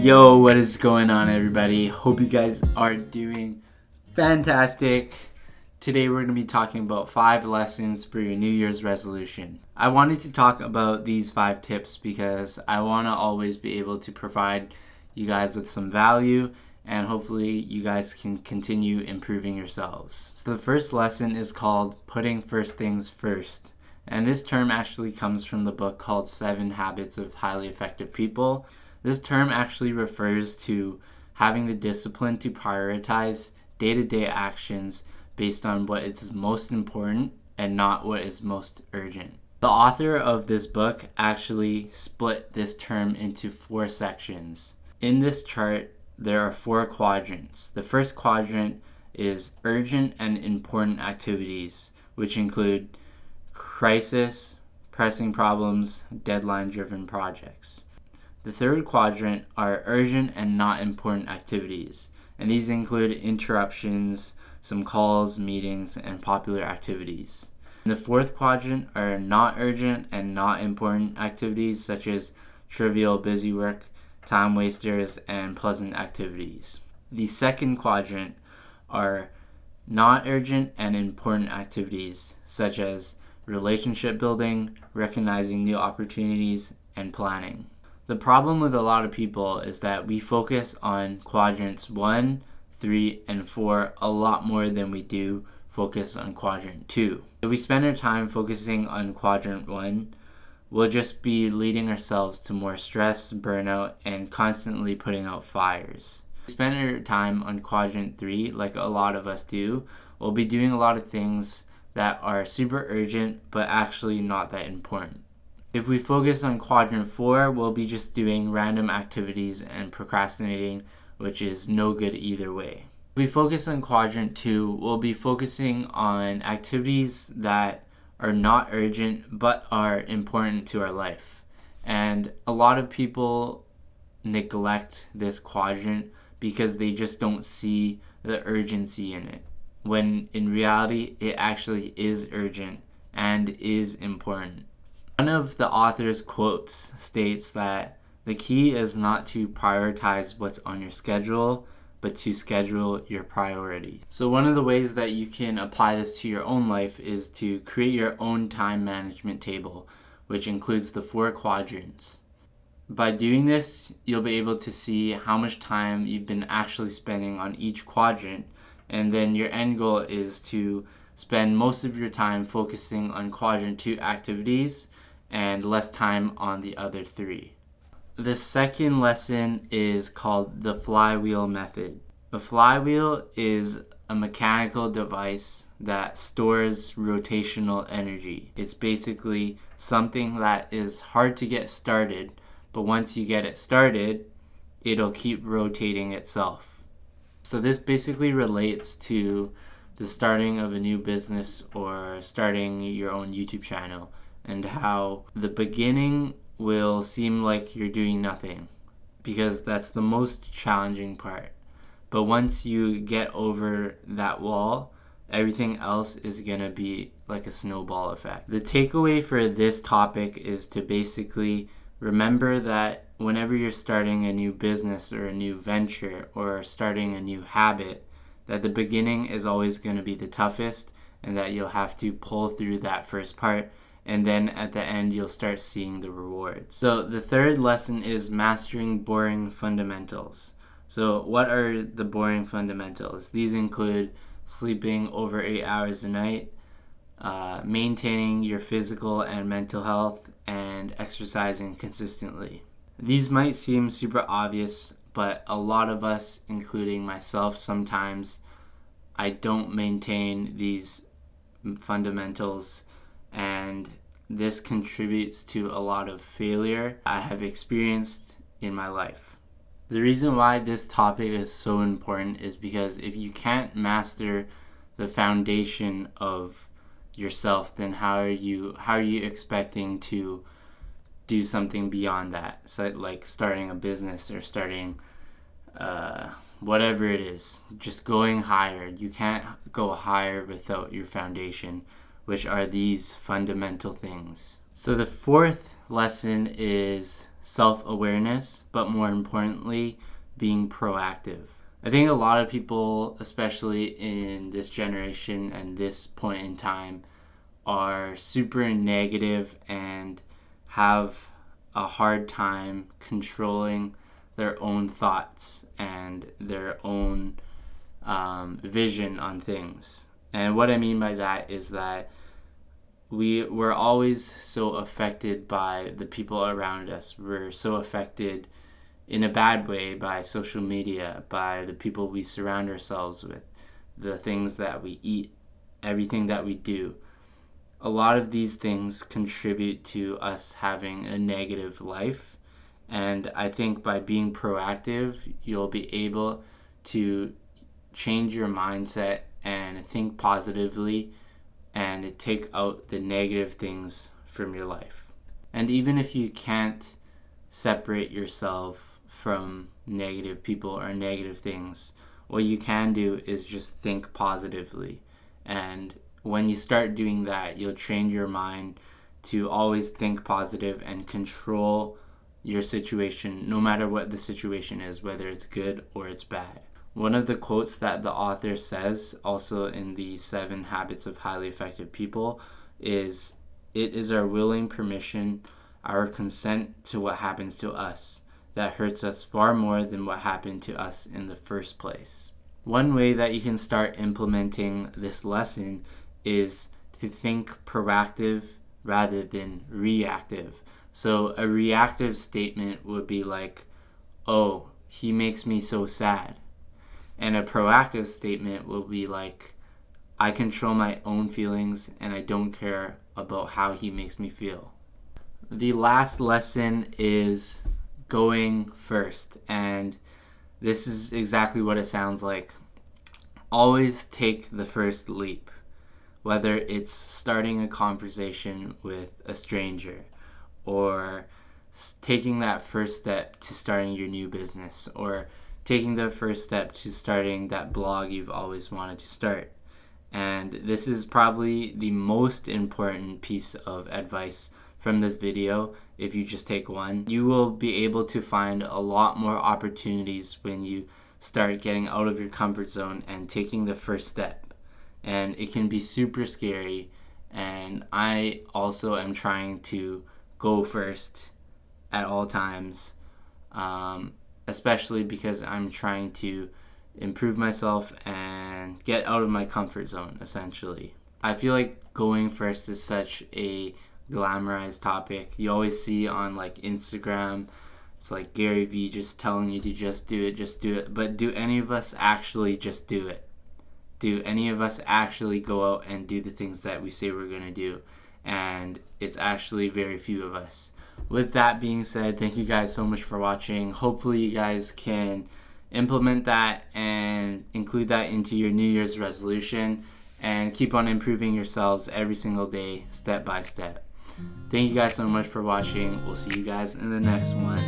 Yo, what is going on, everybody? Hope you guys are doing fantastic. Today we're going to be talking about 5 lessons for your New Year's resolution. I wanted to talk about these 5 tips because I want to always be able to provide you guys with some value, and hopefully you guys can continue improving yourselves. So the first lesson is called putting first things first. And this term actually comes from the book called 7 Habits of Highly Effective People. This term actually refers to having the discipline to prioritize day-to-day actions based on what is most important and not what is most urgent. The author of this book actually split this term into 4 sections. In this chart, there are 4 quadrants. The first quadrant is urgent and important activities, which include crisis, pressing problems, deadline-driven projects. The third quadrant are urgent and not important activities, and these include interruptions, some calls, meetings, and popular activities. In the fourth quadrant are not urgent and not important activities such as trivial busy work, time wasters, and pleasant activities. The second quadrant are not urgent and important activities such as relationship building, recognizing new opportunities, and planning. The problem with a lot of people is that we focus on quadrants 1, 3, and 4 a lot more than we do focus on quadrant 2. If we spend our time focusing on quadrant 1, we'll just be leading ourselves to more stress, burnout, and constantly putting out fires. If we spend our time on quadrant 3, like a lot of us do, we'll be doing a lot of things that are super urgent but actually not that important. If we focus on quadrant 4, we'll be just doing random activities and procrastinating, which is no good either way. If we focus on quadrant 2, we'll be focusing on activities that are not urgent but are important to our life. And a lot of people neglect this quadrant because they just don't see the urgency in it, when in reality it actually is urgent and is important. One of the author's quotes states that the key is not to prioritize what's on your schedule, but to schedule your priorities. So one of the ways that you can apply this to your own life is to create your own time management table, which includes the 4 quadrants. By doing this, you'll be able to see how much time you've been actually spending on each quadrant, and then your end goal is to spend most of your time focusing on quadrant 2 activities and less time on the other 3. The second lesson is called the Flywheel method. The flywheel is a mechanical device that stores rotational energy. It's basically something that is hard to get started, but once you get it started, it'll keep rotating itself. So this basically relates to the starting of a new business or starting your own YouTube channel, and how the beginning will seem like you're doing nothing because that's the most challenging part. But once you get over that wall, everything else is going to be like a snowball effect. The takeaway for this topic is to basically remember that whenever you're starting a new business or a new venture or starting a new habit, that the beginning is always going to be the toughest and that you'll have to pull through that first part, and then at the end you'll start seeing the rewards. So the third lesson is mastering boring fundamentals. So what are the boring fundamentals? These include sleeping over 8 hours a night, maintaining your physical and mental health, and exercising consistently. These might seem super obvious, but a lot of us, including myself, sometimes I don't maintain these fundamentals, and this contributes to a lot of failure I have experienced in my life. The reason why this topic is so important is because if you can't master the foundation of yourself, then how are you expecting to do something beyond that? So like starting a business or starting whatever it is, just going higher. You can't go higher without your foundation, which are these fundamental things. So the fourth lesson is self-awareness, but more importantly, being proactive. I think a lot of people, especially in this generation and this point in time, are super negative and have a hard time controlling their own thoughts and their own vision on things. And what I mean by that is that we're always so affected by the people around us. We're so affected in a bad way by social media, by the people we surround ourselves with, the things that we eat, everything that we do. A lot of these things contribute to us having a negative life. And I think by being proactive, you'll be able to change your mindset and think positively and take out the negative things from your life. And even if you can't separate yourself from negative people or negative things, what you can do is just think positively. And when you start doing that, you'll train your mind to always think positive and control your situation, no matter what the situation is, whether it's good or it's bad. One of the quotes that the author says, also in the 7 Habits of Highly Effective People, is, "It is our willing permission, our consent to what happens to us, that hurts us far more than what happened to us in the first place." One way that you can start implementing this lesson is to think proactive rather than reactive. So a reactive statement would be like, "Oh, he makes me so sad." And a proactive statement will be like, "I control my own feelings and I don't care about how he makes me feel." The last lesson is going first. And this is exactly what it sounds like. Always take the first leap. Whether it's starting a conversation with a stranger, or taking that first step to starting your new business, or taking the first step to starting that blog you've always wanted to start. And this is probably the most important piece of advice from this video. If you just take one, you will be able to find a lot more opportunities when you start getting out of your comfort zone and taking the first step. And it can be super scary, and I also am trying to go first at all times, especially because I'm trying to improve myself and get out of my comfort zone, essentially. I feel like going first is such a glamorized topic. You always see on like Instagram, it's like Gary Vee just telling you to just do it. But do any of us actually just do it? Do any of us actually go out and do the things that we say we're going to do? And it's actually very few of us. With that being said, thank you guys so much for watching. Hopefully you guys can implement that and include that into your New Year's resolution and keep on improving yourselves every single day, step by step. Thank you guys so much for watching. We'll see you guys in the next one.